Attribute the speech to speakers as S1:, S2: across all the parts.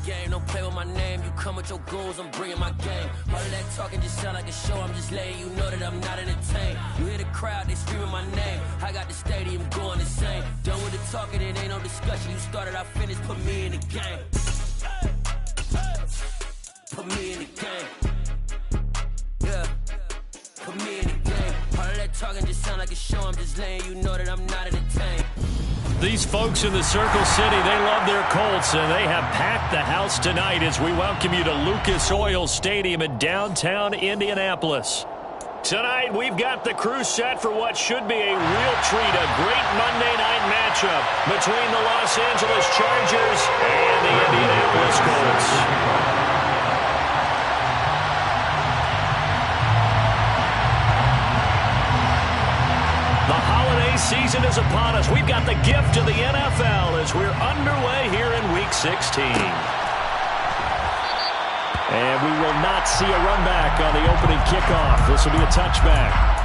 S1: game. Don't play with my name. You come with your goons, I'm bringing my game. All of that talking just sound like a show. I'm just letting you know that I'm not entertained. You hear the crowd, they screaming my name. I got the stadium going insane. Done with the talking, it ain't no discussion. You started, I finished. Put me in the game. Put me in the game. Yeah. Put me in the game. All of that talking just sound like a show. I'm just letting you know that I'm not entertained.
S2: These folks in the Circle City, they love their Colts, and they have packed the house tonight as we welcome you to Lucas Oil Stadium in downtown Indianapolis. Tonight, we've got the crew set for what should be a real treat, a great Monday night matchup between the Los Angeles Chargers and the Indianapolis Colts. Season is upon us. We've got the gift of the NFL as we're underway here in Week 16. And we will not see a run back on the opening kickoff. This will be a touchback.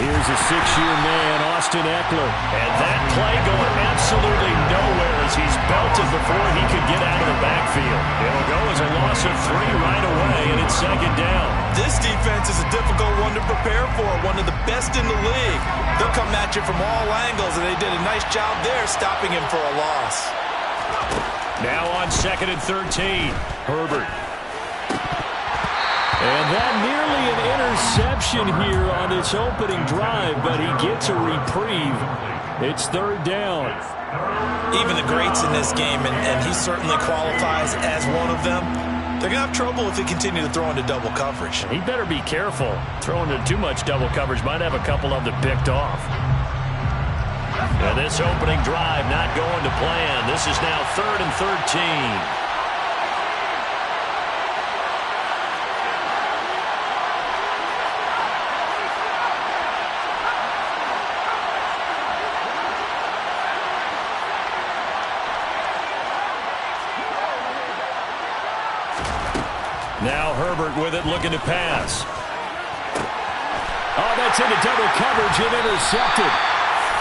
S2: Here's a six-year man, Austin Eckler. And that play going absolutely nowhere as he's belted before he could get out of the backfield. It'll go as a loss of 3 right away, and it's second down.
S3: This defense is a difficult one to prepare for, one of the best in the league. They'll come at you from all angles, and they did a nice job there stopping him for a loss.
S2: Now on 2nd and 13, Herbert. And that nearly an interception here on this opening drive, but he gets a reprieve. It's 3rd down.
S3: Even the greats in this game, and he certainly qualifies as one of them, they're going to have trouble if they continue to throw into double coverage.
S2: He better be careful. Throwing into too much double coverage might have a couple of them picked off. And this opening drive not going to plan. This is now 3rd and 13. Now Herbert with it, looking to pass. Oh, that's into double coverage and intercepted.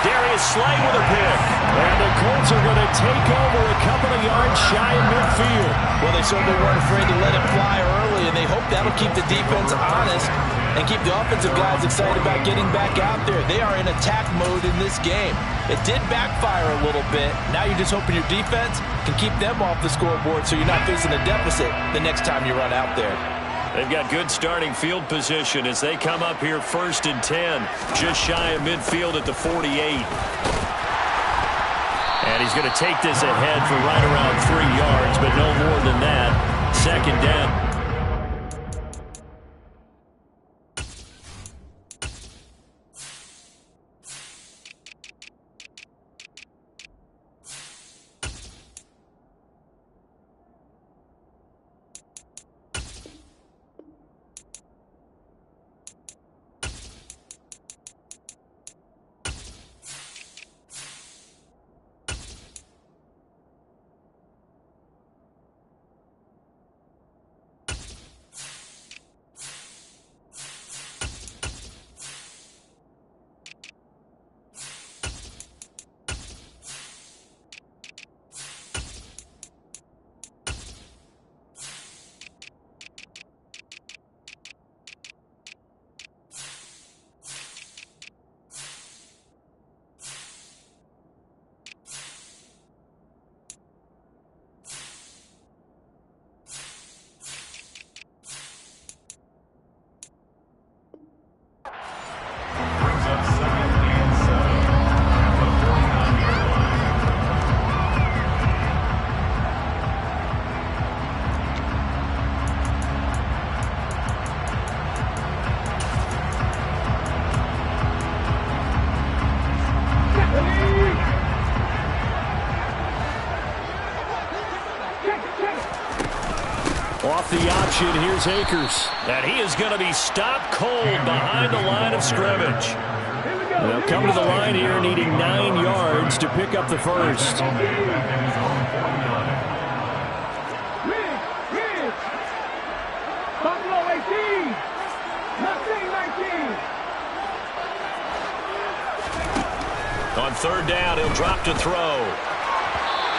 S2: Darius Slay with a pick. And the Colts are going to take over a couple of yards shy of midfield.
S4: Well, they certainly weren't afraid to let it fly early, and they hope that'll keep the defense honest and keep the offensive guys excited about getting back out there. They are in attack mode in this game. It did backfire a little bit. Now you're just hoping your defense can keep them off the scoreboard so you're not facing a deficit the next time you run out there.
S2: They've got good starting field position as they come up here 1st and 10, just shy of midfield at the 48. And he's going to take this ahead for right around 3 yards, but no more than that. 2nd down. Off the option, here's Akers. And he is going to be stopped cold behind the line of scrimmage. They'll come to the line here needing 9 yards to pick up the first. On third down, he'll drop to throw.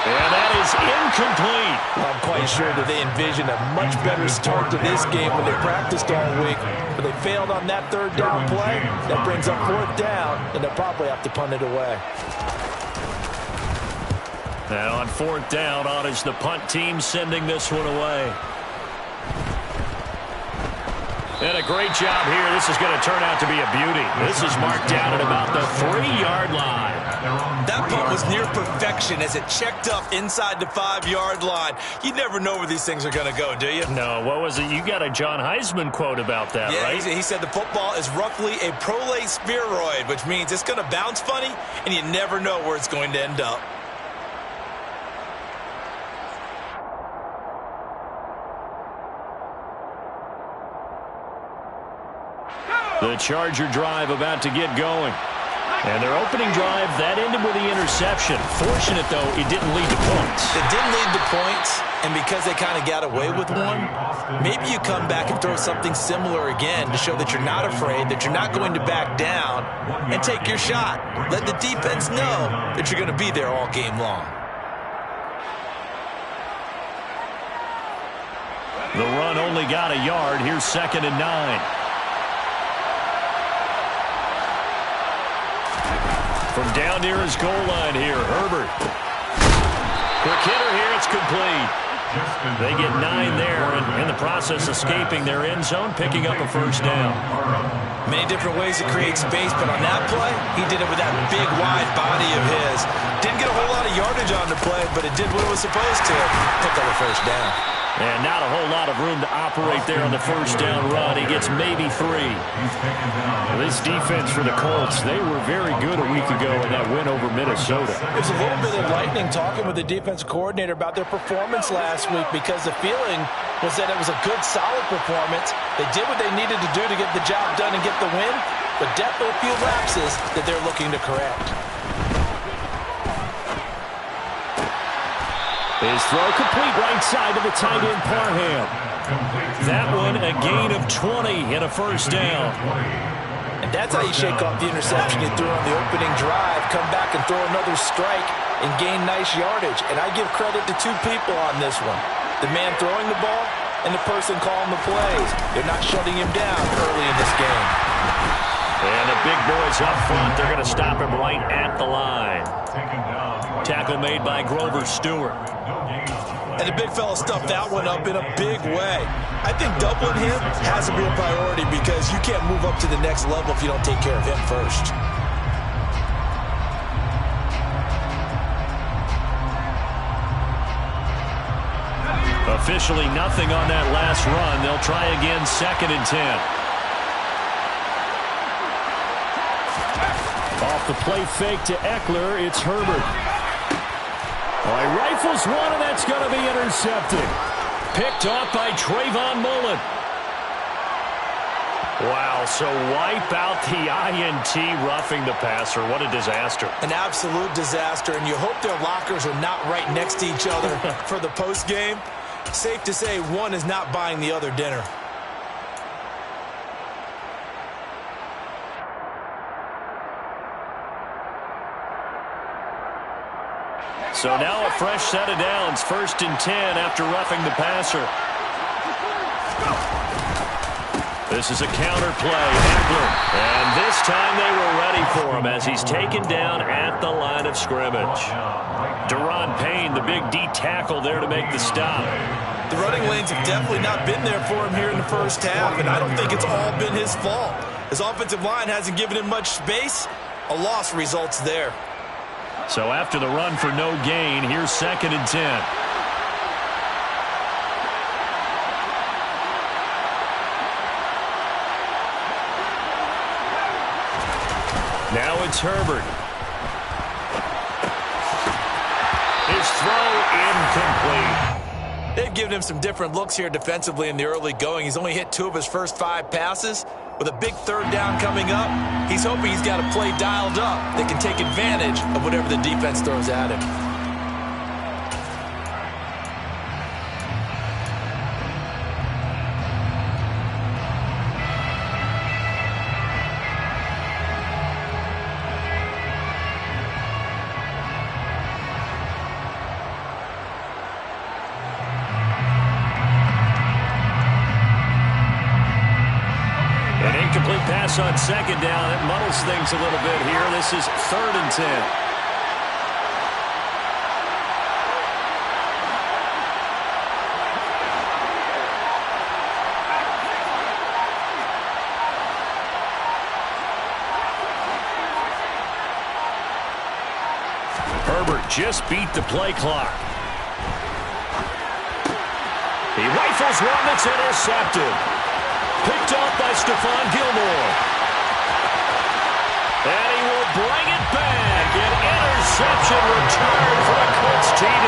S2: And that is incomplete.
S4: Well, I'm quite sure that they envisioned a much better start to this game when they practiced all week. But they failed on that third down play. That brings up fourth down, and they'll probably have to punt it away.
S2: And on fourth down, on is the punt team sending this one away. And a great job here. This is going to turn out to be a beauty. This is marked down at about the 3-yard line.
S3: That punt was near perfection as it checked up inside the 5-yard line. You never know where these things are going to go, do you?
S2: No, what was it? You got a John Heisman quote about that, right?
S3: He said the football is roughly a prolate spheroid, which means it's going to bounce funny, and you never know where it's going to end up.
S2: The Charger drive about to get going. And their opening drive, that ended with the interception. Fortunate, though, it didn't lead to points.
S3: It didn't lead to points, and because they kind of got away with one, maybe you come back and throw something similar again to show that you're not afraid, that you're not going to back down, and take your shot. Let the defense know that you're going to be there all game long.
S2: The run only got a yard. Here's 2nd and 9. From down near his goal line here, Herbert. Quick hitter here, it's complete. They get 9 there, and in the process escaping their end zone, picking up a first down.
S3: Many different ways to create space, but on that play, he did it with that big, wide body of his. Didn't get a whole lot of yardage on the play, but it did what it was supposed to. Pick up a first down.
S2: And not a whole lot of room to operate there on the first down run. He gets maybe 3. This defense for the Colts, they were very good a week ago in that win over Minnesota.
S4: It was a little bit enlightening talking with the defensive coordinator about their performance last week because the feeling was that it was a good, solid performance. They did what they needed to do to get the job done and get the win, but definitely a few lapses that they're looking to correct.
S2: His throw complete right side to the tight end, Parham. That one a gain of 20 and a first down.
S4: And that's how you shake off the interception you threw on the opening drive, come back and throw another strike and gain nice yardage. And I give credit to 2 people on this one. The man throwing the ball and the person calling the plays. They're not shutting him down early in this game.
S2: And the big boys up front, they're going to stop him right at the line. Tackle made by Grover Stewart.
S3: And the big fella stuffed that one up in a big way. I think doubling him has to be a priority because you can't move up to the next level if you don't take care of him first.
S2: Officially nothing on that last run. They'll try again, 2nd and 10. Off the play fake to Eckler, it's Herbert. Oh, he rifles one, and that's going to be intercepted. Picked off by Trayvon Mullen. Wow, so wipe out the INT, roughing the passer. What a disaster.
S3: An absolute disaster, and you hope their lockers are not right next to each other for the postgame. Safe to say one is not buying the other dinner.
S2: So now a fresh set of downs, 1st and 10 after roughing the passer. This is a counter play, Eckler. And this time they were ready for him as he's taken down at the line of scrimmage. Deron Payne, the big D tackle there to make the stop.
S3: The running lanes have definitely not been there for him here in the first half, and I don't think it's all been his fault. His offensive line hasn't given him much space. A loss results there.
S2: So after the run for no gain, here's 2nd and 10. Now it's Herbert. His throw incomplete.
S3: They've given him some different looks here defensively in the early going. He's only hit 2 of his first 5 passes. With a big third down coming up, he's hoping he's got a play dialed up that can take advantage of whatever the defense throws at him.
S2: Incomplete pass on second down. It muddles things a little bit here. This is 3rd and 10. Herbert just beat the play clock. He rifles one that's intercepted. Picked up by Stephon Gilmore. And he will bring it back. An interception return for a Colts TD.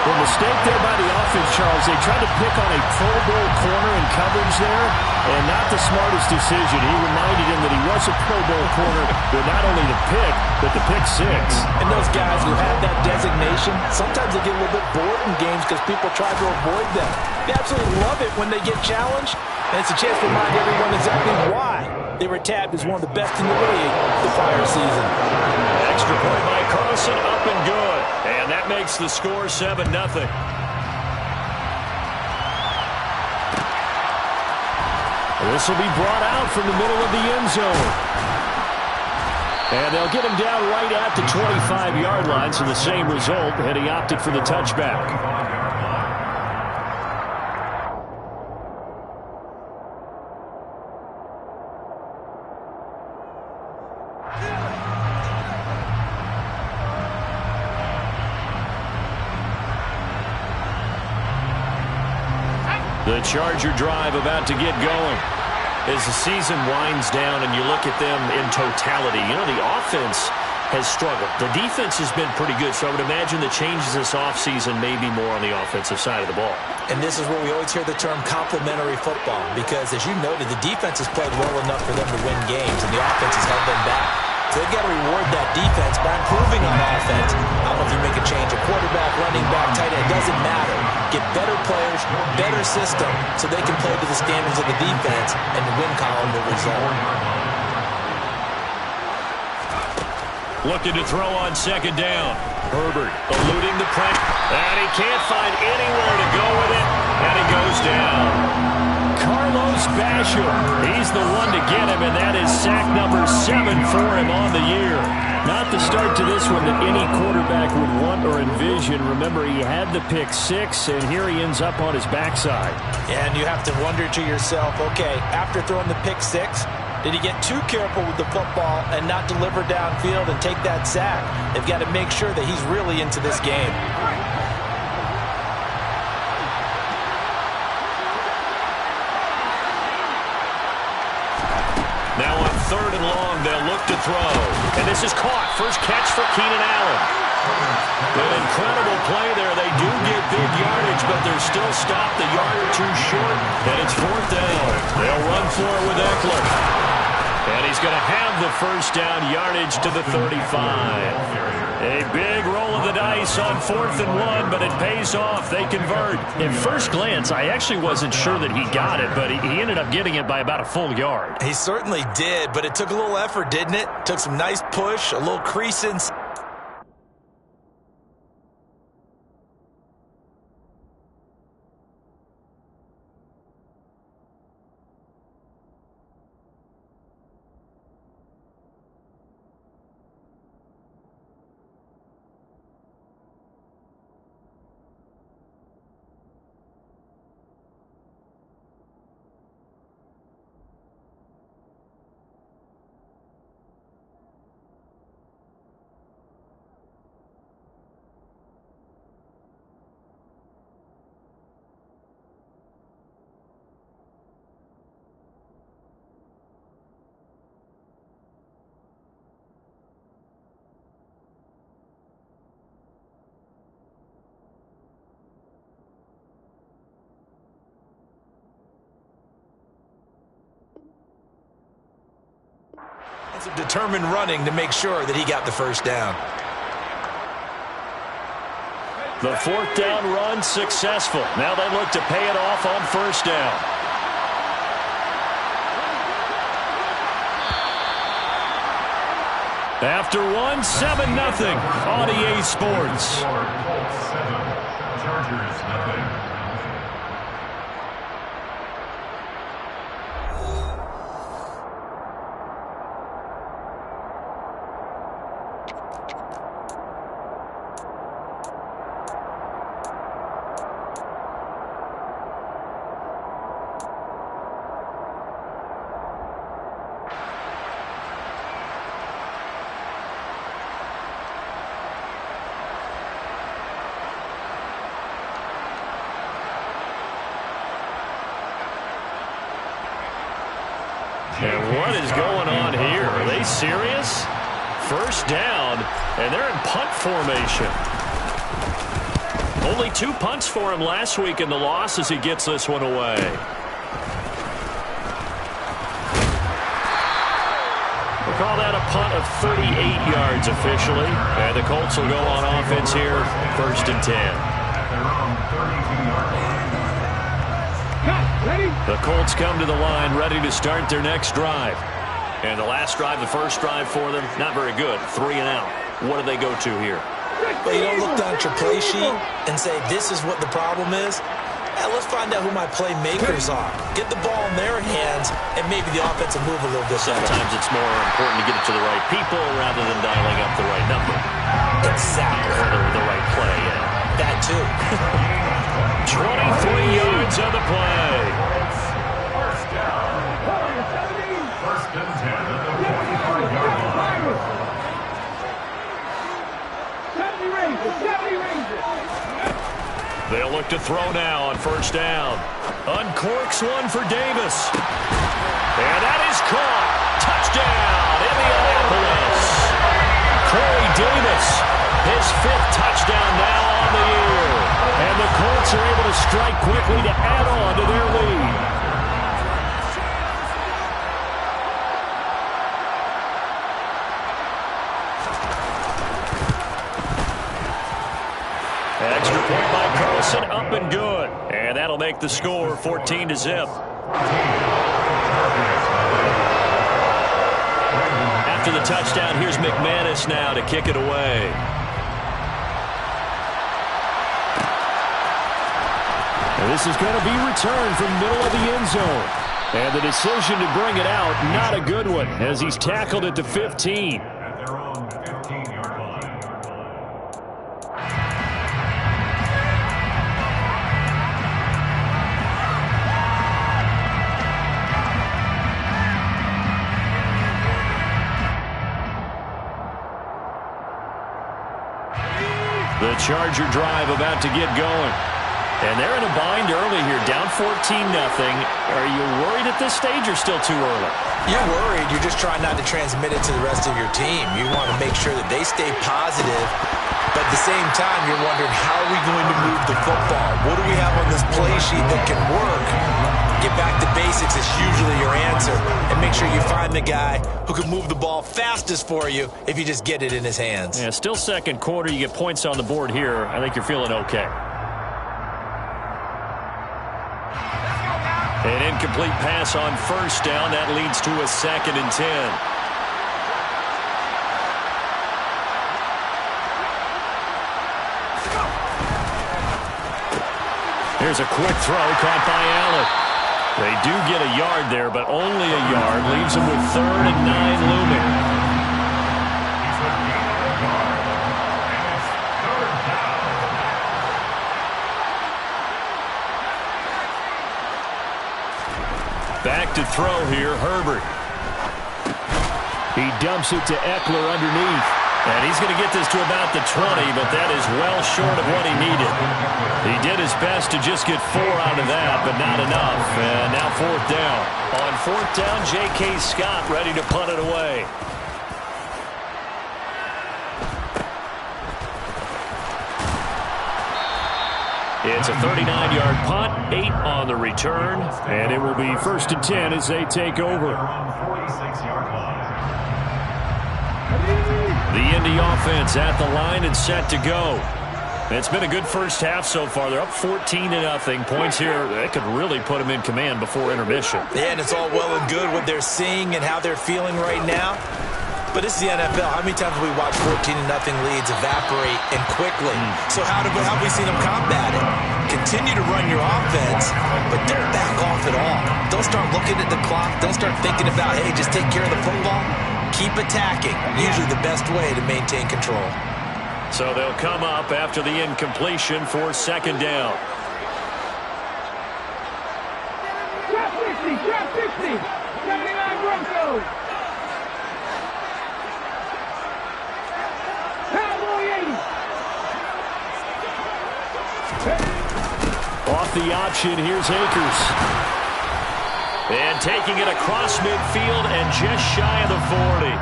S5: The mistake there by the offense, Charles, they tried to pick on a Pro Bowl corner in coverage there, and not the smartest decision. He reminded him that he was a Pro Bowl corner, but not only the pick, but the pick 6.
S4: And those guys who have that designation, sometimes they get a little bit bored in games because people try to avoid them. They absolutely love it when they get challenged, and it's a chance to remind everyone exactly why they were tabbed as one of the best in the league the prior season.
S2: Extra point by Carlson, up and good. And that makes the score 7-0. This will be brought out from the middle of the end zone. And they'll get him down right at the 25-yard line, so the same result, and he opted for the touchback. The Charger drive about to get going. As the season winds down and you look at them in totality, you know, the offense has struggled. The defense has been pretty good, so I would imagine the changes this offseason may be more on the offensive side of the ball.
S3: And this is where we always hear the term complementary football, because as you noted, the defense has played well enough for them to win games, and the offense has held them back. So they've got to reward that defense by improving on offense. I don't know if you make a change, a quarterback, running back, tight end, doesn't matter. Get better players, better system, so they can play to the standards of the defense, and the win column will result.
S2: Looking to throw on second down. Herbert eluding the pressure, and he can't find anywhere to go with it, and he goes down. Carlos Basham, he's the one to get him, and that is sack number 7 for him on the year. Not the start to this one that any quarterback would want or envision. Remember, he had the pick 6, and here he ends up on his backside.
S4: And you have to wonder to yourself, okay, after throwing the pick 6, did he get too careful with the football and not deliver downfield and take that sack? They've got to make sure that he's really into this game.
S2: Now on 3rd and long, they'll look to throw. And this is caught. First catch for Keenan Allen. An incredible play there. They do get big yardage, but they're still stopped a yard or two short. And it's 4th down. They'll run for it with Eckler. And he's going to have the first down, yardage to the 35. A big roll of the dice on 4th and 1, but it pays off. They convert.
S5: At first glance, I actually wasn't sure that he got it, but he ended up getting it by about a full yard.
S3: He certainly did, but it took a little effort, didn't it? Took some nice push, a little crease inside. Some determined running to make sure that he got the first down.
S2: The fourth down run successful. Now they look to pay it off on first down. After one, 7-0 on EA Sports.
S6: Chargers, nothing.
S2: And what is going on here? Are they serious? First down, and they're in punt formation. Only 2 punts for him last week in the loss as he gets this one away. We'll call that a punt of 38 yards officially. And the Colts will go on offense here, 1st and 10. The Colts come to the line ready to start their next drive. And the last drive, the first drive for them, not very good. 3 and out. What do they go to here?
S3: Well, you don't look down at your play sheet and say, this is what the problem is. Let's find out who my playmakers are. Get the ball in their hands, and maybe the offense will move a little bit.
S2: Sometimes it's more important to get it to the right people rather than dialing up the right number.
S3: Exactly.
S2: Or the right play, yeah.
S3: That too.
S2: 23 yards on the play.
S6: First down. First and 10 at the 45-yard line.
S2: They'll look to throw now on first down. Uncorks one for Davis. And that is caught. Touchdown, Indianapolis. Corey Davis, his 5th touchdown now on the year. And the Colts are able to strike quickly to add on to their lead. Extra point by Carlson, up and good. And that'll make the score 14-0. After the touchdown, here's McManus now to kick it away.
S5: And this is going to be returned from middle of the end zone. And the decision to bring it out, not a good one, as he's tackled at the 15.
S6: At their own 15-yard line.
S2: The Charger drive about to get going. And they're in a bind early here, down 14-0. Are you worried at this stage or still too early?
S3: You're worried. You're just trying not to transmit it to the rest of your team. You want to make sure that they stay positive. But at the same time, you're wondering, how are we going to move the football? What do we have on this play sheet that can work? Get back to basics is usually your answer. And make sure you find the guy who can move the ball fastest for you if you just get it in his hands.
S2: Yeah, still second quarter. You get points on the board here. I think you're feeling okay. An incomplete pass on first down. That leads to a 2nd and 10. Here's a quick throw caught by Allen. They do get a yard there, but only a yard. Leaves them with 3rd and 9 looming. Back to throw here, Herbert.
S5: He dumps it to Eckler underneath.
S2: And he's going to get this to about the 20, but that is well short of what he needed. He did his best to just get 4 out of that, but not enough. And now 4th down. On 4th down, J.K. Scott ready to punt it away. It's a 39-yard punt, 8 on the return, and it will be 1st and 10 as they take over.
S6: 46-yard line.
S2: The Indy offense at the line and set to go. It's been a good first half so far. They're up 14-0. Points here, that could really put them in command before intermission.
S3: Yeah, and it's all well and good what they're seeing and how they're feeling right now. But this is the NFL. How many times have we watched 14-0 leads evaporate and quickly? So how have we seen them combat it? Continue to run your offense, but don't back off at all. Don't start looking at the clock. Don't start thinking about, hey, just take care of the football. Keep attacking. Usually the best way to maintain control.
S2: So they'll come up after the incompletion for second down.
S7: Drop 60, drop 60. 79 Broncos.
S2: Off the option, here's Akers. And taking it across midfield and just shy of the 40.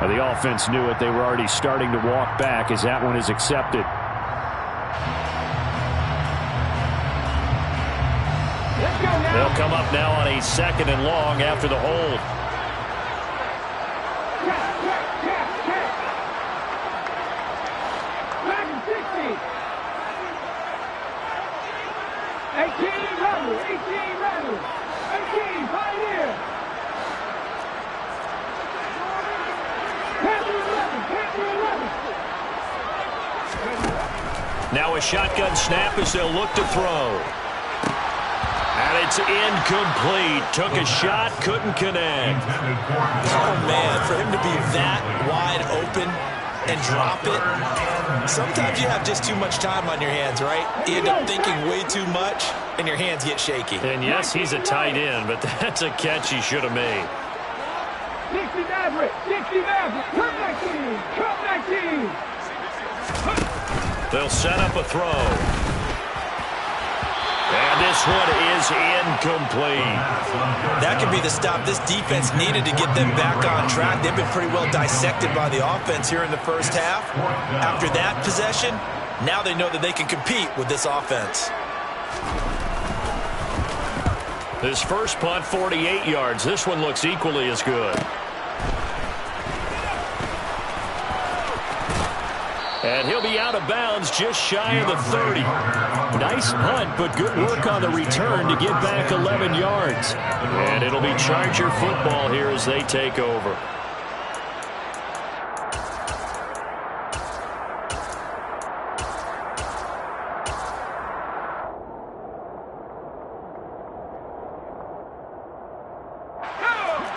S2: Well, the offense knew it. They were already starting to walk back as that one is accepted. They'll come up now on a second and long after the hold. Now a shotgun snap as they'll look to throw. And it's incomplete. Took a shot, couldn't connect.
S3: Oh, man, for him to be that wide open and drop it, sometimes you have just too much time on your hands, right? You end up thinking way too much, and your hands get shaky.
S2: And yes, he's a tight end, but that's a catch he should have made.
S7: 60 Maverick, 60 Maverick, come 19, come 19.
S2: They'll set up a throw. And this one is incomplete.
S3: That could be the stop this defense needed to get them back on track. They've been pretty well dissected by the offense here in the first half. After that possession, now they know that they can compete with this offense.
S2: His first punt, 48 yards. This one looks equally as good. And he'll be out of bounds just shy of the 30. Nice punt, but good work on the return to get back 11 yards. And it'll be Charger football here as they take over.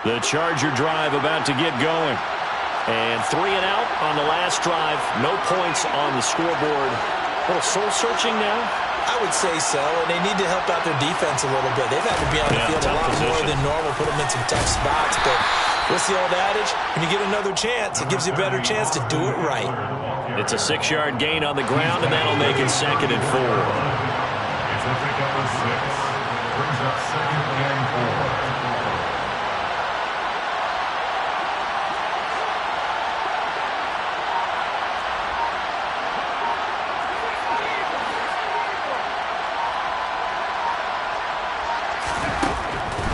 S2: The Charger drive about to get going. And 3 and out on the last drive. No points on the scoreboard. A little soul-searching now?
S3: I would say so, and they need to help out their defense a little bit. They've had to be on the field a lot more than normal, put them in some tough spots. But what's the old adage? When you get another chance, it gives you a better chance to do it right.
S2: It's a 6-yard gain on the ground, and that'll make it 2nd and 4.
S6: It's a pickup of 6. Brings up 2nd and 4.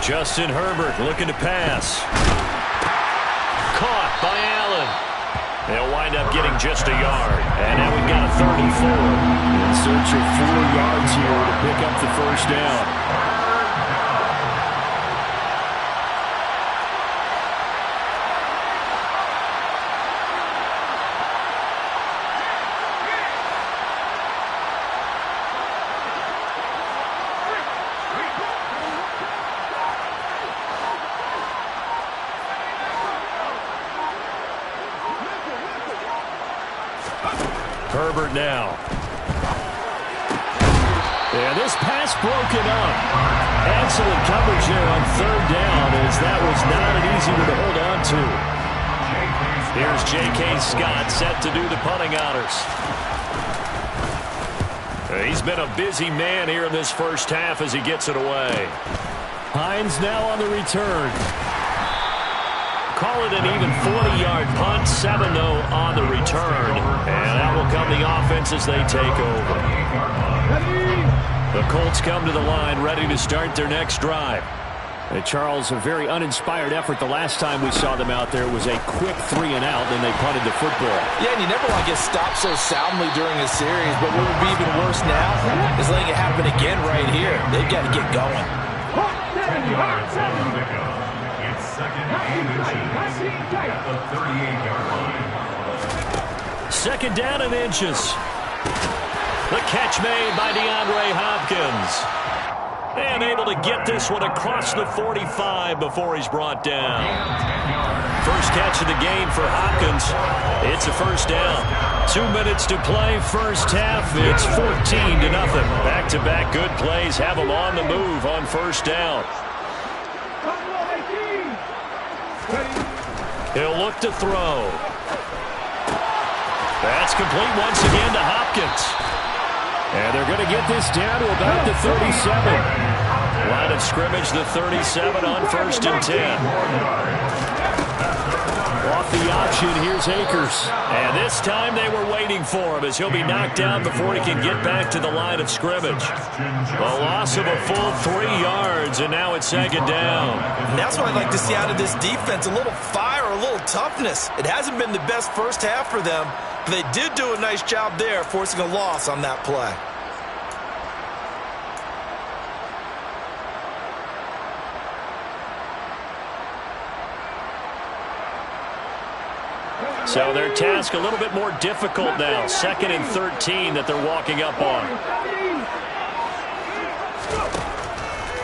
S2: Justin Herbert looking to pass. Caught by Allen. They'll wind up getting just a yard. And now we've got a 3rd and 4.
S5: In search of 4 yards here to pick up the first down.
S2: Herbert now. And this pass broken up. Excellent coverage there on 3rd down, as that was not an easy one to hold on to. Here's J.K. Scott set to do the punting honors. He's been a busy man here in this first half as he gets it away. Hines now on the return. Call it an even 40-yard punt, 7-0 on the return. And that will come the offense as they take over. The Colts come to the line ready to start their next drive.
S5: And Charles, a very uninspired effort. The last time we saw them out there was a quick 3 and out, and they punted the football.
S4: Yeah, and you never want to get stopped so soundly during a series, but what would be even worse now is letting it happen again right here. They've got to get going.
S6: It's second and inches at the 38-yard line.
S2: Second down and inches. The catch made by DeAndre Hopkins. And able to get this one across the 45 before he's brought down. First catch of the game for Hopkins. It's a first down. 2 minutes to play, first half. It's 14-0. Back-to-back good plays have them on the move on first down. He'll look to throw. That's complete once again to Hopkins. And they're going to get this down to about the 37. Line of scrimmage, the 37 on first and 10. Off the option, here's Akers. And this time they were waiting for him as he'll be knocked down before he can get back to the line of scrimmage. A loss of a full 3 yards, and now it's second down.
S3: And that's what I'd like to see out of this defense, a little fire, a little toughness. It hasn't been the best first half for them, but they did do a nice job there, forcing a loss on that play.
S2: So their task a little bit more difficult now. Second and 13 that they're walking up on.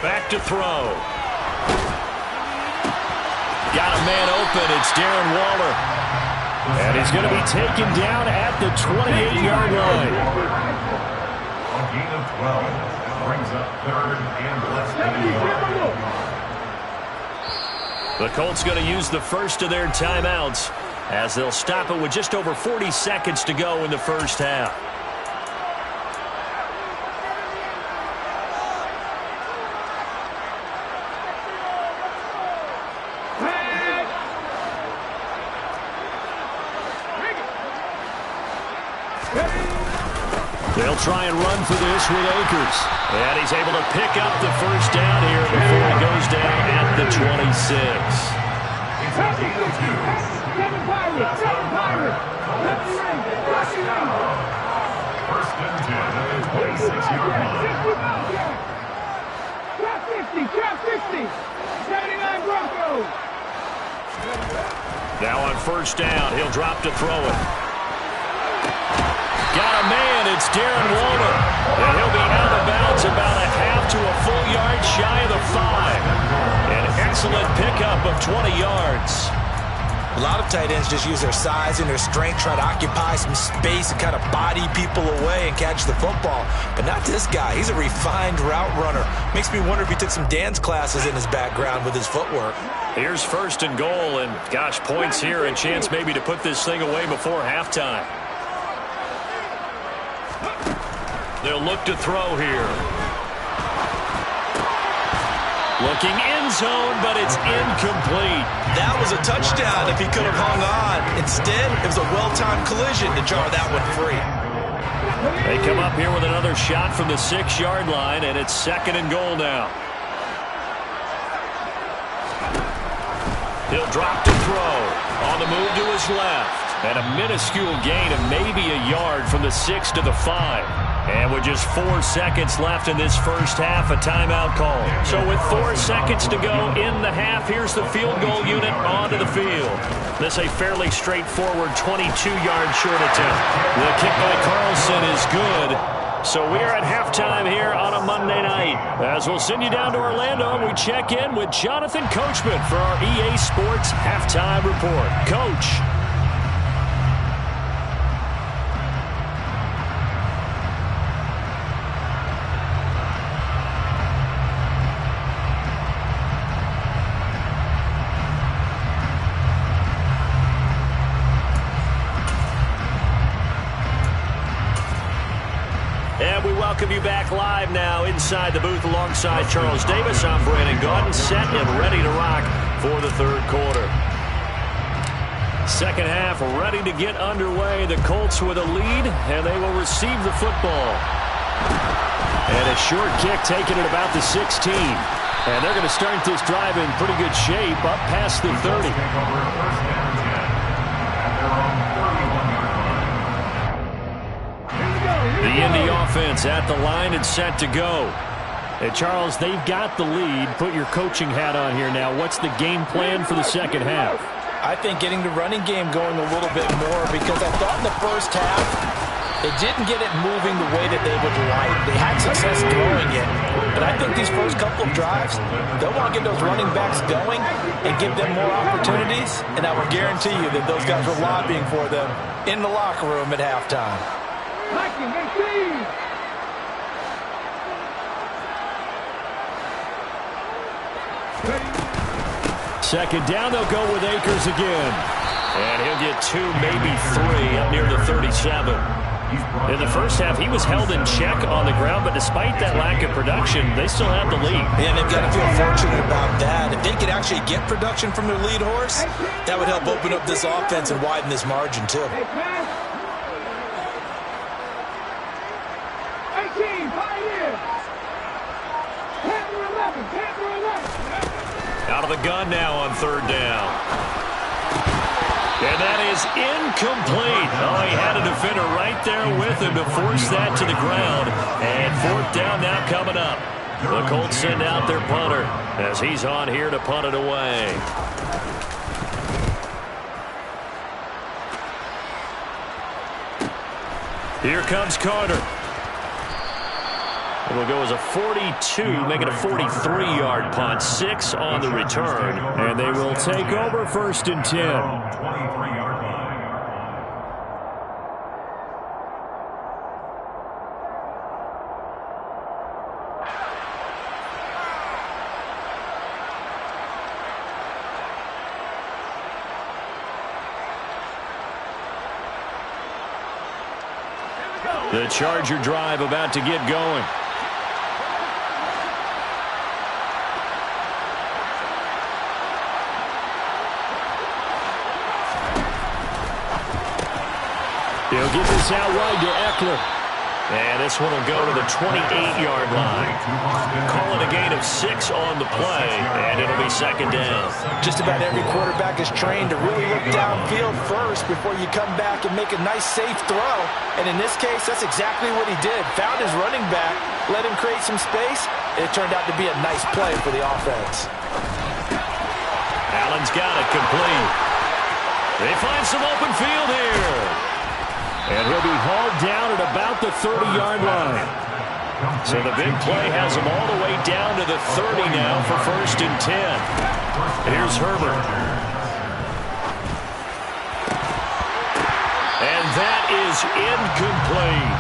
S2: Back to throw. Got a man open. It's Darren Waller. And he's going to be taken down at the 28-yard line.
S6: A gain of 12 brings up third and less than a yard.
S2: The Colts going to use the first of their timeouts as they'll stop it with just over 40 seconds to go in the first half. They'll try and run for this with Akers. And he's able to pick up the first down here before he goes down at the 26.
S6: It's a gain of 2. First and 10 at the 26-yard line.
S7: Drop 50, 79 Broncos.
S2: Now on first down, he'll drop to throw it. Got a man, it's Darren Waller. And he'll be out of bounds about a half to a full yard shy of the 5. An excellent pickup of 20 yards.
S3: A lot of tight ends just use their size and their strength, try to occupy some space and kind of body people away and catch the football. But not this guy. He's a refined route runner. Makes me wonder if he took some dance classes in his background with his footwork.
S2: Here's first and goal, and gosh, points here, and chance maybe to put this thing away before halftime. They'll look to throw here. Looking end zone, but it's incomplete.
S3: That was a touchdown if he could have hung on. Instead, it was a well-timed collision to jar that one free.
S2: They come up here with another shot from the 6-yard line, and it's second and goal now. He'll drop to throw. On the move to his left. And a minuscule gain of maybe a yard from the 6 to the 5. And with just 4 seconds left in this first half, a timeout call. So with 4 seconds to go in the half, here's the field goal unit onto the field. This a fairly straightforward 22-yard short attempt. The kick by Carlson is good. So we are at halftime here on a Monday night. As we'll send you down to Orlando, we check in with Jonathan Coachman for our EA Sports Halftime Report. Coach. And we welcome you back live now inside the booth alongside Charles Davis. I'm Brandon Gaudin, set and ready to rock for the third quarter. Second half ready to get underway. The Colts with a lead, and they will receive the football. And a short kick taken at about the 16.
S5: And they're going to start this drive in pretty good shape, up past the 30. The Indy offense at the line and set to go. And Charles, they've got the lead. Put your coaching hat on here now. What's the game plan for the second half?
S4: I think getting the running game going a little bit more, because I thought in the first half they didn't get it moving the way that they would like. They had success throwing it, but I think these first couple of drives, they'll want to get those running backs going and give them more opportunities, and I will guarantee you that those guys were lobbying for them in the locker room at halftime.
S5: Second down, they'll go with Akers again. And he'll get 2, maybe 3 up near the 37. In the first half, he was held in check on the ground, but despite that lack of production, they still have the lead.
S3: And they've got to feel fortunate about that. If they could actually get production from their lead horse, that would help open up this offense and widen this margin too.
S2: Out of the gun now on third down. And that is incomplete. Oh, he had a defender right there with him to force that to the ground. And fourth down now coming up. The Colts send out their punter as he's on here to punt it away. Here comes Carter. It'll go as a 42, making a 43-yard punt. 6 on the return.
S5: And they will take over first and 10.
S6: 23-yard line.
S5: The Charger drive about to get going. He'll get this out wide to Eckler. And this one will go to the 28-yard line. Call it a gain of 6 on the play, and it'll be second down.
S4: Just about every quarterback is trained to really look downfield first before you come back and make a nice, safe throw. And in this case, that's exactly what he did. Found his running back, let him create some space, and it turned out to be a nice play for the offense.
S2: Allen's got it complete. They find some open field here.
S5: And he'll be hauled down at about the 30-yard line.
S2: So the big play has him all the way down to the 30 now for first and 10. Here's Herbert. And that is incomplete.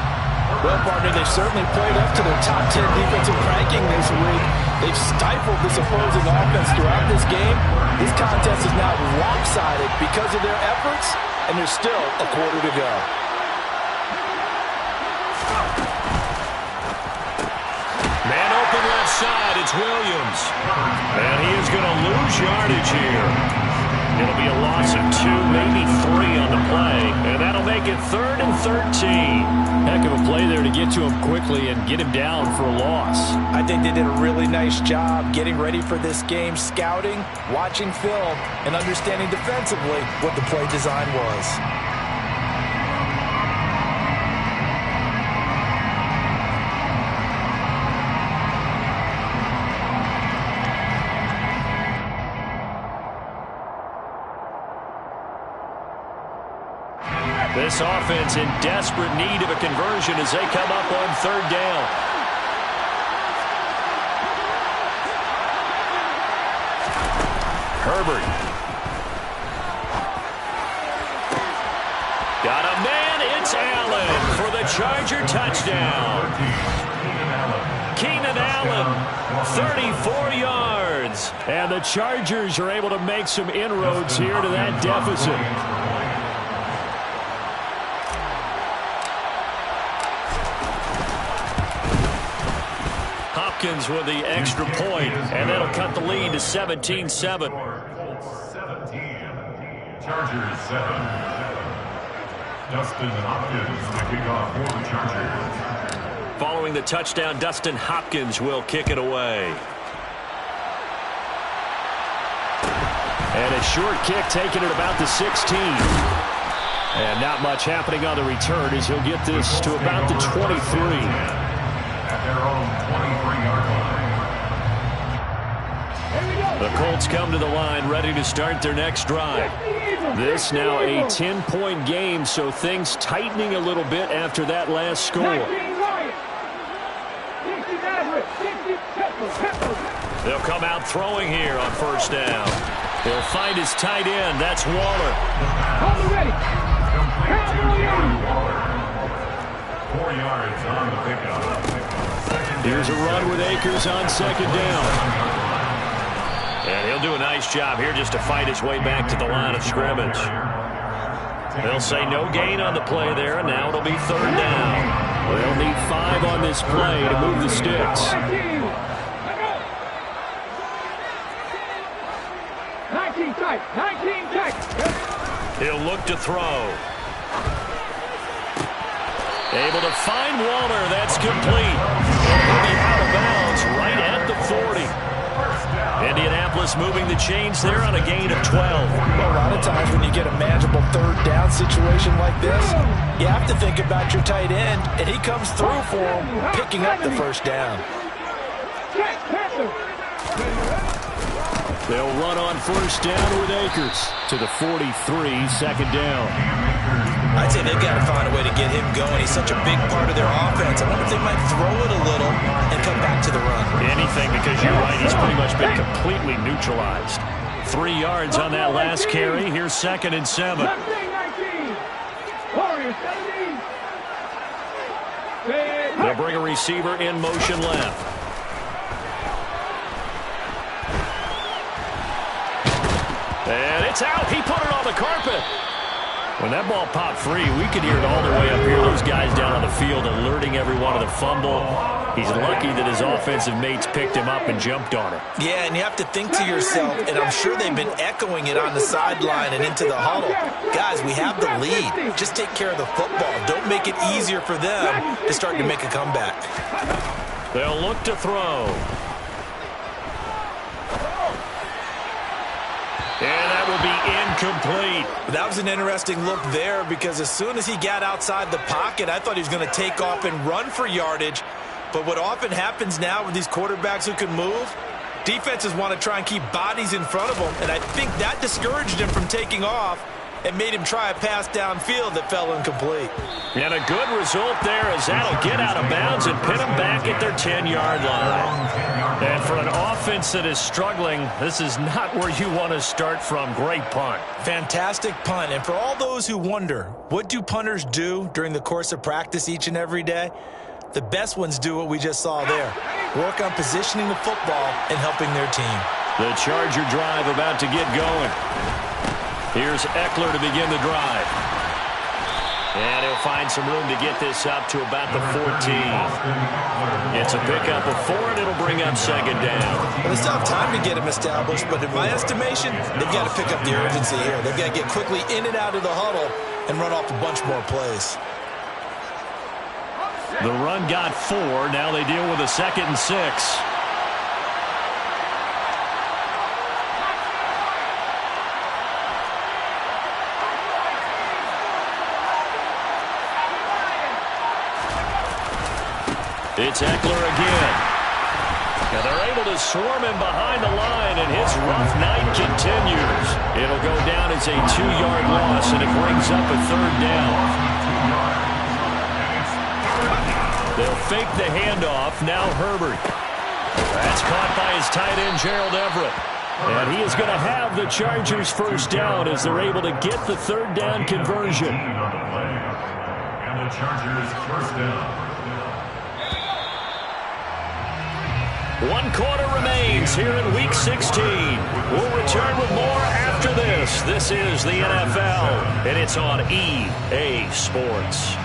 S4: Well, partner, they've certainly played up to their top 10 defensive ranking this week. They've stifled this opposing offense throughout this game. This contest is now lopsided because of their efforts, and there's still a quarter to go.
S2: Man open left side, it's Williams. And he is going to lose yardage here. It'll be a loss of 2, maybe 3 on the play. And that'll make it 3rd and 13.
S5: Heck of a play there to get to him quickly and get him down for a loss.
S4: I think they did a really nice job getting ready for this game, scouting, watching film, and understanding defensively what the play design was.
S2: This offense in desperate need of a conversion as they come up on third down. Herbert. Got a man, it's Allen for the Charger touchdown. Keenan Allen, 34 yards.
S5: And the Chargers are able to make some inroads here to that deficit.
S2: Hopkins with the extra point, and that'll cut the lead to 17-7.
S6: 17. Chargers 7. Dustin Hopkins to kick off for the Chargers.
S2: Following the touchdown, Dustin Hopkins will kick it away. And a short kick taken at about the 16. And not much happening on the return as he'll get this to about the 23.
S6: At their own 23-yard line.
S2: The Colts come to the line ready to start their next drive. This now a 10-point game, so things tightening a little bit after that last score. They'll come out throwing here on first down. He'll find his tight end. That's Waller.
S6: Waller. 4 yards on the pickup.
S2: Here's a run with Akers on second down. And he'll do a nice job here just to fight his way back to the line of scrimmage. They'll say no gain on the play there, and now it'll be third down. They'll need 5 on this play to move the sticks.
S7: 19 tight.
S2: He'll look to throw. Able to find Waller. That's complete. He'll be out of bounds right at the 40. Indianapolis moving the chains there on a gain of 12.
S4: Well, a lot of times when you get a manageable third down situation like this, you have to think about your tight end, and he comes through for him, picking up the first down.
S2: They'll run on first down with Akers to the 43, second down.
S3: I'd say they've got to find a way to get him going. He's such a big part of their offense. I wonder if they might throw it a little and come back to the run.
S2: Anything, because you're right, he's pretty much been completely neutralized. 3 yards on that last carry. Here's second and 7. They'll bring a receiver in motion left. And it's out. He put it on the carpet. When that ball popped free, we could hear it all the way up here. Those guys down on the field alerting everyone of the fumble. He's lucky that his offensive mates picked him up and jumped on it.
S3: Yeah, and you have to think to yourself, and I'm sure they've been echoing it on the sideline and into the huddle. Guys, we have the lead. Just take care of the football. Don't make it easier for them to start to make a comeback.
S2: They'll look to throw. And that will be incomplete.
S3: That was an interesting look there because as soon as he got outside the pocket, I thought he was going to take off and run for yardage. But what often happens now with these quarterbacks who can move, defenses want to try and keep bodies in front of them, and I think that discouraged him from taking off and made him try a pass downfield that fell incomplete.
S2: And a good result there as that'll get out of bounds and pin them back at their 10-yard line. And for an offense that is struggling, this is not where you want to start from. Great punt.
S3: Fantastic punt. And for all those who wonder, what do punters do during the course of practice each and every day? The best ones do what we just saw there. Work on positioning the football and helping their team.
S2: The Charger drive about to get going. Here's Eckler to begin the drive. And he'll find some room to get this up to about the 14. It's a pickup of 4, and it'll bring up second down.
S3: Well, they still have time to get him established, but in my estimation, they've got to pick up the urgency here. They've got to get quickly in and out of the huddle and run off a bunch more plays.
S2: The run got 4. Now they deal with a 2nd and 6. It's Eckler again. Now they're able to swarm him behind the line, and his rough night continues. It'll go down as a 2-yard loss, and it brings up a 3rd down. They'll fake the handoff. Now Herbert. That's caught by his tight end, Gerald Everett. And he is going to have the Chargers first down as they're able to get the 3rd down conversion.
S6: And the Chargers first down.
S2: 1 quarter remains here in Week 16. We'll return with more after this. This is the NFL, and it's on EA Sports.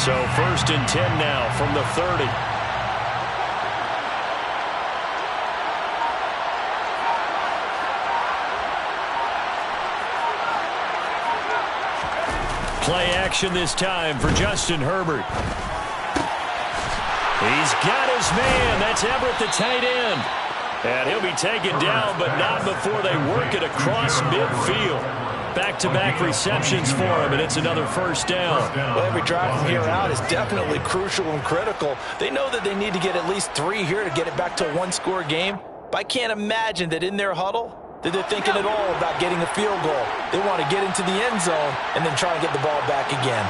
S2: So 1st and 10 now from the 30. Play action this time for Justin Herbert. He's got his man. That's Everett, the tight end. And he'll be taken down, but not before they work it across midfield. Back-to-back receptions for him, and it's another 1st down.
S4: Well, every drive from here out is definitely crucial and critical. They know that they need to get at least 3 here to get it back to a one-score game. But I can't imagine that in their huddle that they're thinking at all about getting a field goal. They want to get into the end zone and then try and get the ball back again.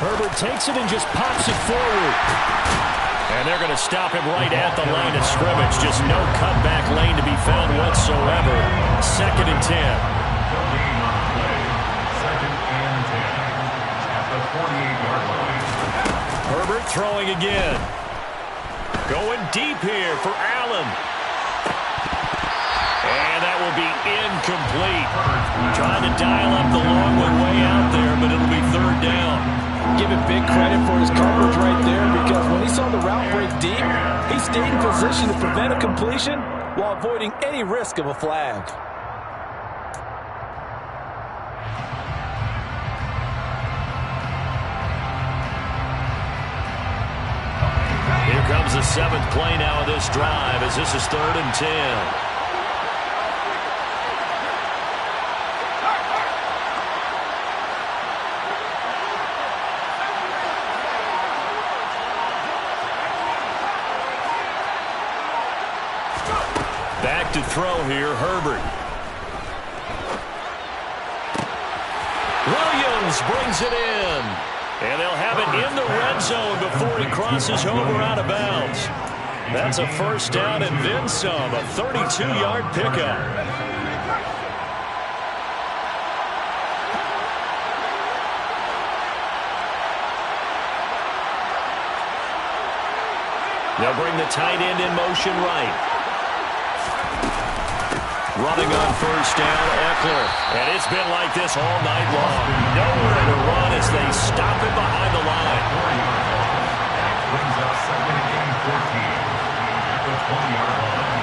S2: Herbert takes it and just pops it forward. And they're going to stop him right at the line of scrimmage. Just no cutback lane to be found whatsoever. 2nd and 10. Herbert throwing again. Going deep here for Allen. And that will be incomplete. Trying to dial up the long one way out there, but it'll be 3rd down.
S4: Give him big credit for his coverage right there, because when he saw the route break deep, he stayed in position to prevent a completion while avoiding any risk of a flag.
S2: Here comes the 7th play now of this drive, as this is 3rd and 10. Back to throw here, Herbert. Williams brings it in. And they'll have it in the red zone before he crosses over out of bounds. That's a 1st down and then some, a 32-yard pickup. They'll bring the tight end in motion right. Running on 1st down, Eckler. And it's been like this all night long. Nowhere to run as they stop him behind the line.
S6: Brings up 2nd and 14 at the 20-yard line.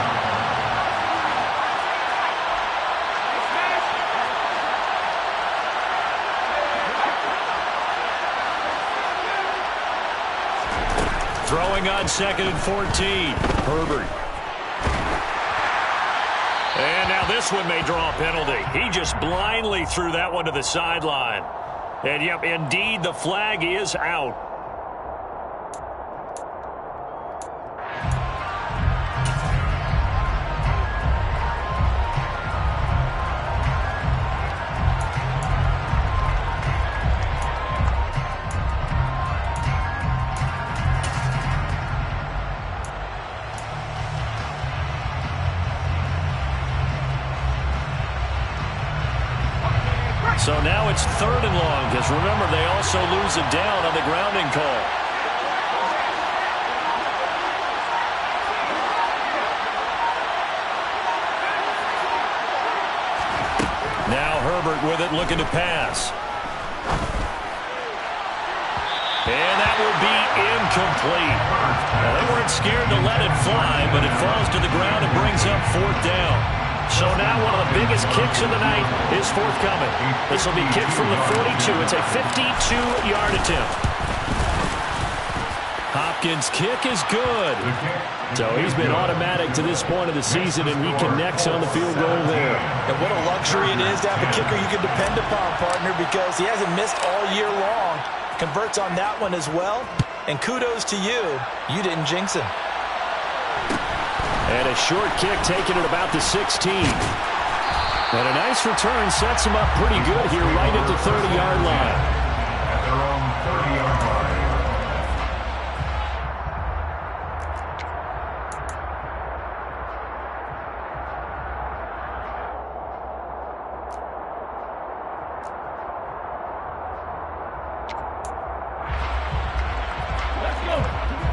S2: Throwing on 2nd and 14. Herbert. And now this one may draw a penalty. He just blindly threw that one to the sideline. And, yep, indeed, the flag is out. So now it's 3rd and long, because remember, they also lose it down on the grounding call. Now Herbert with it, looking to pass. And that will be incomplete. Now, they weren't scared to let it fly, but it falls to the ground and brings up 4th down. So now one of the biggest kicks of the night is forthcoming. This will be kicked from the 42. It's a 52-yard attempt. Hopkins' kick is good. So he's been automatic to this point of the season, and he connects on the field goal there.
S4: And what a luxury it is to have a kicker you can depend upon, partner, because he hasn't missed all year long. Converts on that one as well. And kudos to you. You didn't jinx him.
S2: And a short kick taken at about the 16. And a nice return sets him up pretty good here right at the 30-yard line.
S6: At their own 30-yard line.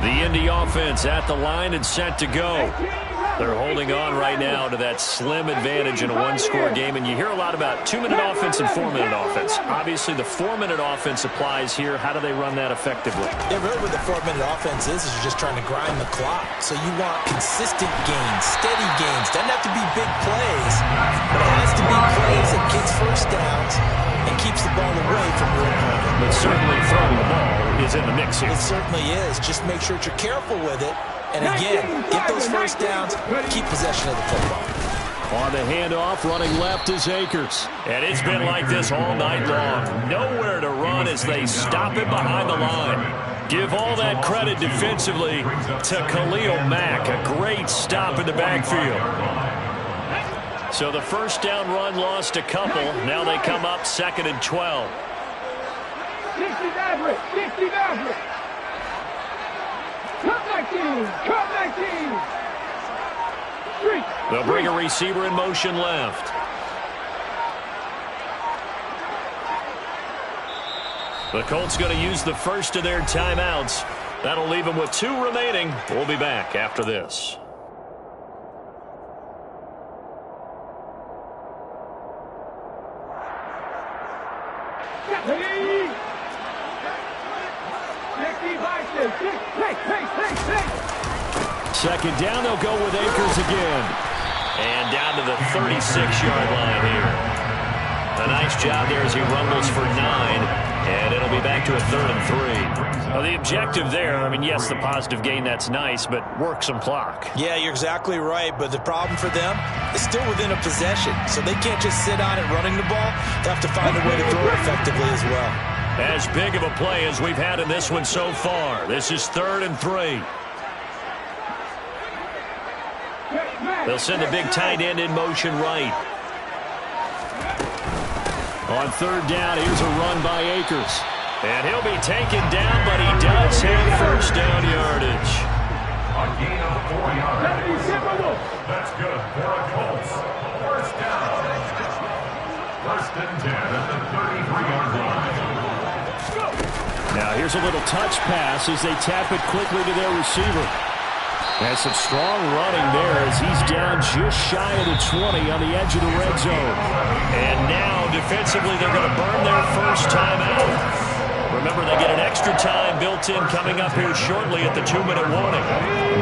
S2: The Indy offense at the line and set to go. They're holding on right now to that slim advantage in a one-score game, and you hear a lot about 2-minute offense and 4-minute offense. Obviously, the 4-minute offense applies here. How do they run that effectively?
S3: Yeah, really what the 4-minute offense is you're just trying to grind the clock. So you want consistent gains, steady gains. Doesn't have to be big plays, but it has to be plays that gets first downs and keeps the ball away from your opponent.
S2: But certainly throwing the ball is in the mix here.
S3: It certainly is. Just make sure that you're careful with it. And again, get those first downs, keep possession of the football.
S5: On the handoff, running left is Akers.
S2: And it's been like this all night long. Nowhere to run as they stop it behind the line. Give all that credit defensively to Khalil Mack. A great stop in the backfield. So the first down run lost a couple. Now they come up 2nd and 12.
S7: 60 Maverick, 60 Maverick. Cut 19, cut 19. Street.
S2: They'll bring a receiver in motion left. The Colts going to use the first of their timeouts. That'll leave them with 2 remaining. We'll be back after this.
S5: Second down, they'll go with Akers again.
S2: And down to the 36-yard line here. A nice job there as he rumbles for 9. And it'll be back to a 3rd and 3. Well, the objective there, I mean, yes, the positive gain, that's nice, but work some clock.
S3: Yeah, you're exactly right, but the problem for them is still within a possession. So they can't just sit on it running the ball. They have to find a way to throw it effectively as well.
S2: As big of a play as we've had in this one so far. This is 3rd and 3. They'll send the big tight end in motion right.
S5: On 3rd down, here's a run by Akers.
S2: And he'll be taken down, but he does have first down yardage.
S6: A gain of 4 yards. That's good for the Colts. First down. 1st and 10 at the 33-yard line.
S5: Now here's a little touch pass as they tap it quickly to their receiver. And some strong running there as he's down just shy of the 20 on the edge of the red zone.
S2: And now, defensively, they're going to burn their first time out. Remember, they get an extra time built in coming up here shortly at the 2-minute warning.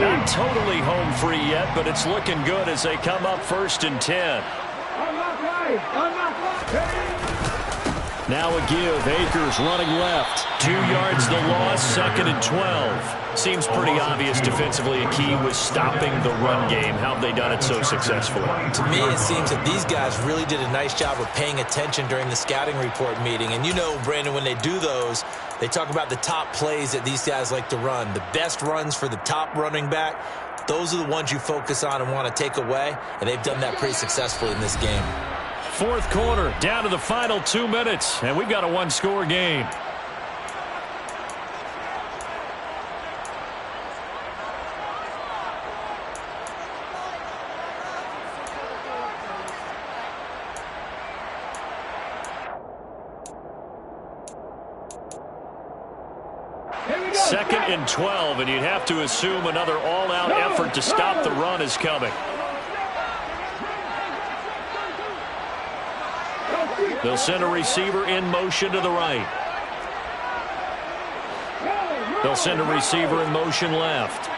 S2: Not totally home free yet, but it's looking good as they come up 1st and 10.
S5: Now a give. Akers running left.
S2: 2 yards the loss, 2nd and 12. Seems pretty obvious defensively a key was stopping the run game. How have they done it so successfully?
S3: To me, it seems that these guys really did a nice job of paying attention during the scouting report meeting. And you know, Brandon, when they do those, they talk about the top plays that these guys like to run. The best runs for the top running back, those are the ones you focus on and want to take away. And they've done that pretty successfully in this game.
S2: 4th quarter, down to the final 2 minutes, and we've got a 1-score game. Second and 12, and you'd have to assume another all-out effort to stop the run is coming. They'll send a receiver in motion to the right. They'll send a receiver in motion left.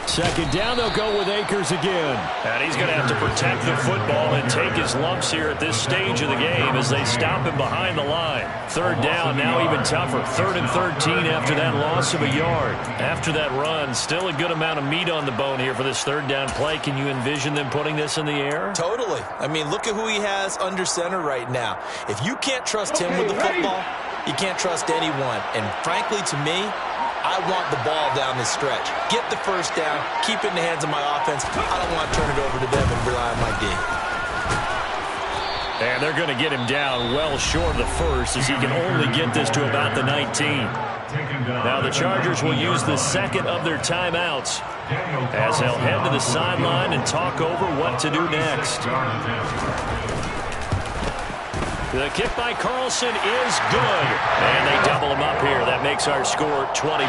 S5: Second down, they'll go with Akers again.
S2: And he's going to have to protect the football and take his lumps here at this stage of the game as they stop him behind the line. 3rd down, now even tougher. 3rd and 13 after that loss of a yard. After that run, still a good amount of meat on the bone here for this 3rd down play. Can you envision them putting this in the air?
S3: Totally. I mean, look at who he has under center right now. If you can't trust him with the football, you can't trust anyone. And frankly, to me, I want the ball down this stretch. Get the first down, keep it in the hands of my offense. I don't want to turn it over to them and rely on my D.
S2: And they're going to get him down well short of the first as he can only get this to about the 19. Now the Chargers will use the 2nd of their timeouts as they'll head to the sideline and talk over what to do next. The kick by Carlson is good. And they double him up here. That makes our score 20-10.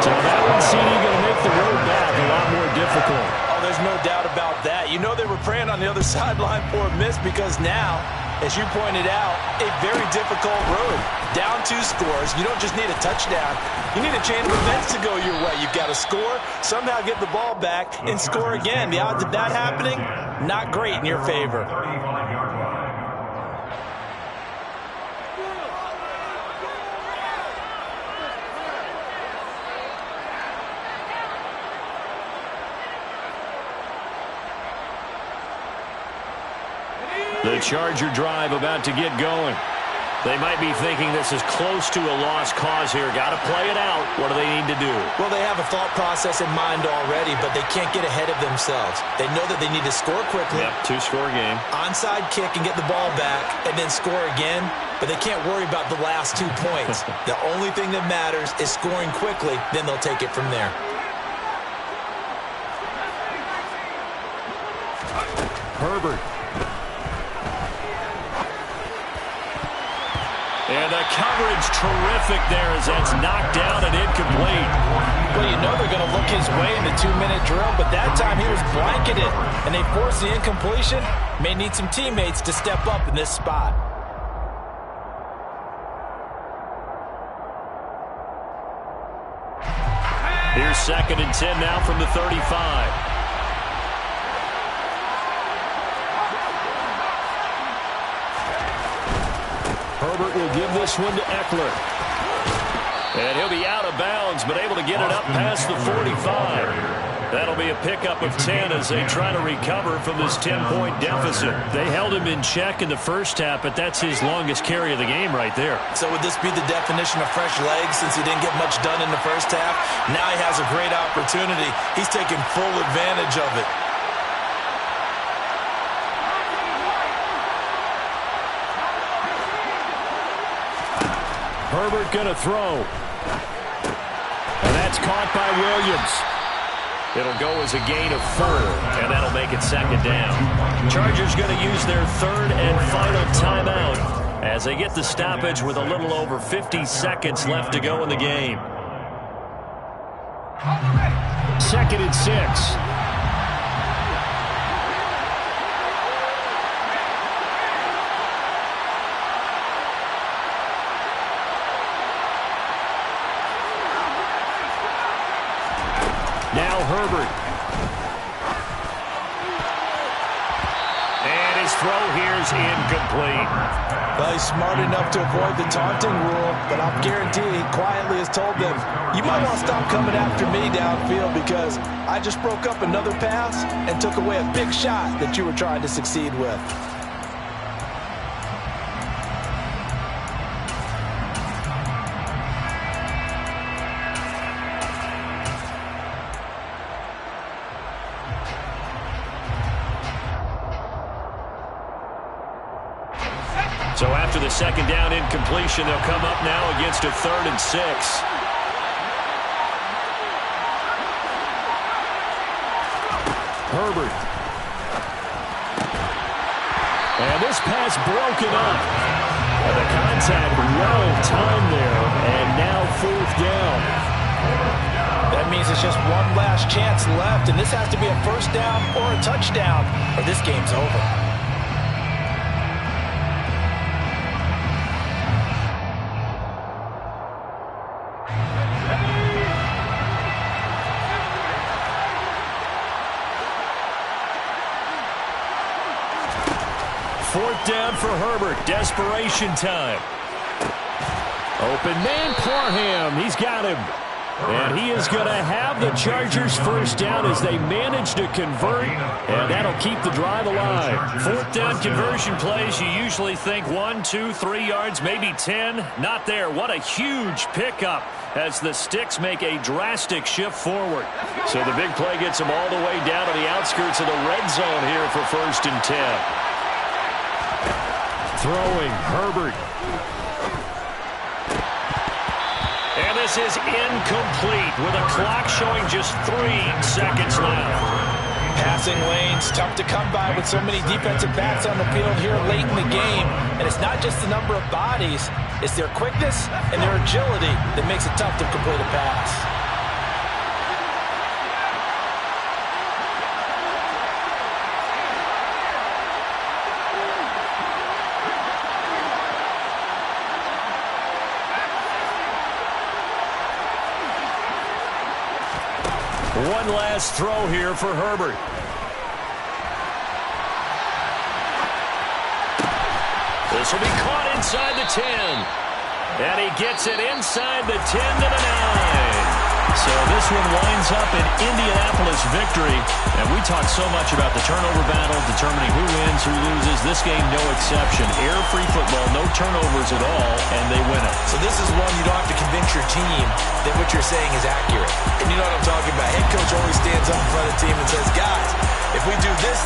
S5: So that one, CD, going to make the road back a lot more difficult.
S4: Oh, there's no doubt about that. You know they were praying on the other sideline for a miss because now, as you pointed out, a very difficult road. Down 2 scores. You don't just need a touchdown. You need a chain of events to go your way. You've got to score, somehow get the ball back, and score again. The odds of that happening, not great in your favor.
S2: The Charger drive about to get going. They might be thinking this is close to a lost cause here. Got to play it out. What do they need to do?
S3: Well, they have a thought process in mind already, but they can't get ahead of themselves. They know that they need to score quickly.
S2: Yep, 2-score game.
S3: Onside kick and get the ball back and then score again, but they can't worry about the last 2 points. The only thing that matters is scoring quickly, then they'll take it from there.
S2: Herbert. And the coverage terrific there as that's knocked down and incomplete.
S4: Well, you know they're going to look his way in the 2-minute drill, but that time he was blanketed, and they forced the incompletion. May need some teammates to step up in this spot.
S2: Here's 2nd and 10 now from the 35. Herbert will give this one to Eckler. And he'll be out of bounds, but able to get it up past the 45. That'll be a pickup of 10 as they try to recover from this 10-point deficit. They held him in check in the first half, but that's his longest carry of the game right there.
S3: So would this be the definition of fresh legs since he didn't get much done in the first half? Now he has a great opportunity. He's taking full advantage of it.
S2: Herbert going to throw. And that's caught by Williams. It'll go as a gain of 4, and that'll make it 2nd down. Chargers going to use their 3rd and final timeout as they get the stoppage with a little over 50 seconds left to go in the game. 2nd and 6. Now Herbert. And his throw here's incomplete.
S4: Well, he's smart enough to avoid the taunting rule, but I'll guarantee he quietly has told them, you might want to stop coming after me downfield because I just broke up another pass and took away a big shot that you were trying to succeed with.
S2: So after the 2nd down incompletion, they'll come up now against a 3rd and 6. Herbert. And this pass broken up. And the contact well timed there. And now 4th down.
S4: That means it's just one last chance left, and this has to be a 1st down or a touchdown, or this game's over.
S2: Fourth down for Herbert. Desperation time. Open man, Parham. He's got him. And he is going to have the Chargers' 1st down as they manage to convert, and that'll keep the drive alive. 4th down conversion plays, you usually think 1, 2, 3 yards, maybe 10. Not there. What a huge pickup as the Sticks make a drastic shift forward. So the big play gets them all the way down to the outskirts of the red zone here for 1st and 10. Throwing, Herbert. And this is incomplete with a clock showing just 3 seconds left.
S4: Passing lanes, tough to come by with so many defensive backs on the field here late in the game. And it's not just the number of bodies, it's their quickness and their agility that makes it tough to complete a pass.
S2: One last throw here for Herbert. This will be caught inside the 10. And he gets it inside the 10 to the 9. So this one winds up an Indianapolis victory. And we talk so much about the turnover battle, determining who wins, who loses. This game, no exception. Air-free football, no turnovers at all, and they win it.
S3: So this is one you don't have to convince your team that what you're saying is accurate. And you know what I'm talking about. Head coach always stands up in front of the team and says, guys, if we do this,